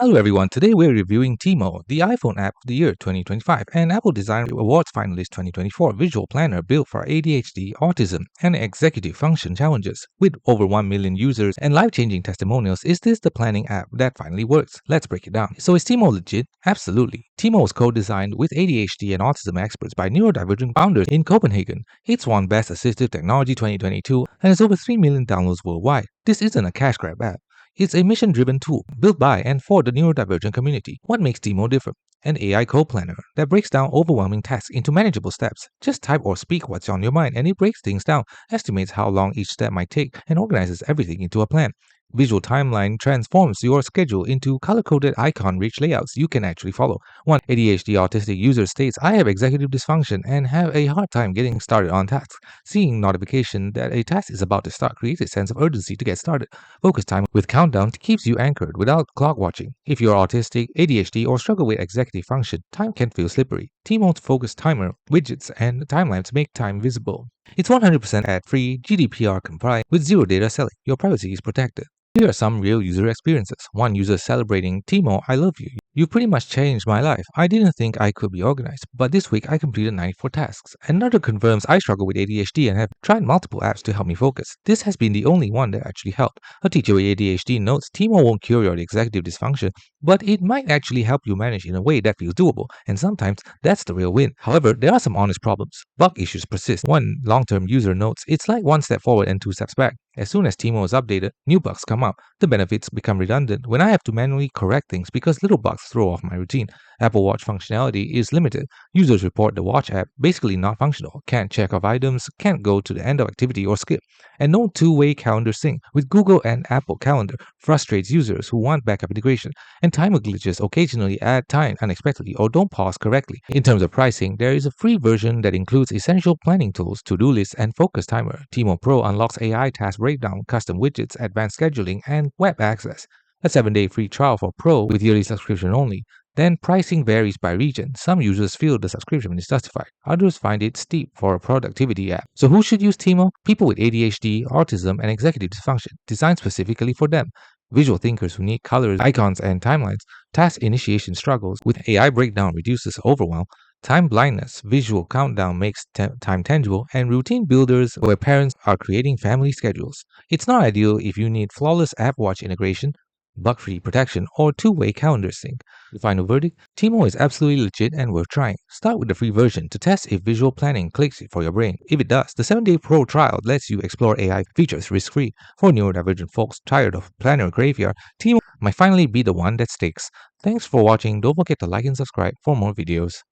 Hello everyone, today we're reviewing Tiimo, the iPhone app of the year 2025 and Apple Design Awards finalist 2024 visual planner built for ADHD, autism, and executive function challenges. With over 1 million users and life-changing testimonials, is this the planning app that finally works? Let's break it down. So is Tiimo legit? Absolutely. Tiimo was co-designed with ADHD and autism experts by neurodivergent founders in Copenhagen. It's won Best Assistive Technology 2022 and has over 3 million downloads worldwide. This isn't a cash grab app. It's a mission-driven tool built by and for the neurodivergent community. What makes Tiimo different? An AI co-planner that breaks down overwhelming tasks into manageable steps. Just type or speak what's on your mind and it breaks things down, estimates how long each step might take, and organizes everything into a plan. Visual timeline transforms your schedule into color-coded icon-rich layouts you can actually follow. One ADHD autistic user states, "I have executive dysfunction and have a hard time getting started on tasks. Seeing notification that a task is about to start creates a sense of urgency to get started. Focus time with countdown keeps you anchored without clock watching. If you're autistic, ADHD, or struggle with executive function, time can feel slippery. Tiimo's focus timer, widgets, and timelines make time visible. It's 100% ad-free, GDPR compliant, with zero data selling. Your privacy is protected." Here are some real user experiences. One user celebrating, "Tiimo, I love you. You pretty much changed my life. I didn't think I could be organized, but this week I completed 94 tasks." Another confirms, "I struggle with ADHD and have tried multiple apps to help me focus. This has been the only one that actually helped." A teacher with ADHD notes, "Tiimo won't cure your executive dysfunction, but it might actually help you manage in a way that feels doable, and sometimes that's the real win." However, there are some honest problems. Bug issues persist. One long-term user notes, "It's like one step forward and two steps back. As soon as Tiimo is updated, new bugs come out. The benefits become redundant when I have to manually correct things because little bugs throw off my routine. Apple Watch functionality is limited. Users report the Watch app basically not functional, can't check off items, can't go to the end of activity or skip, and no two-way calendar sync with Google and Apple Calendar frustrates users who want backup integration, and timer glitches occasionally add time unexpectedly or don't pause correctly. In terms of pricing, there is a free version that includes essential planning tools, to-do lists, and focus timer. Tiimo Pro unlocks AI task breakdown, custom widgets, advanced scheduling, and web access. A 7-day free trial for Pro with yearly subscription only. Then pricing varies by region. Some users feel the subscription is justified. Others find it steep for a productivity app. So who should use Tiimo? People with ADHD, autism, and executive dysfunction, designed specifically for them. Visual thinkers who need colors, icons, and timelines. Task initiation struggles with AI breakdown reduces overwhelm. Time blindness, visual countdown makes time tangible, and routine builders where parents are creating family schedules. It's not ideal if you need flawless app watch integration, bug-free protection, or two-way calendar sync. The final verdict? Tiimo is absolutely legit and worth trying. Start with the free version to test if visual planning clicks for your brain. If it does, the 7-day Pro trial lets you explore AI features risk-free. For neurodivergent folks tired of planner graveyard, Tiimo might finally be the one that sticks. Thanks for watching. Don't forget to like and subscribe for more videos.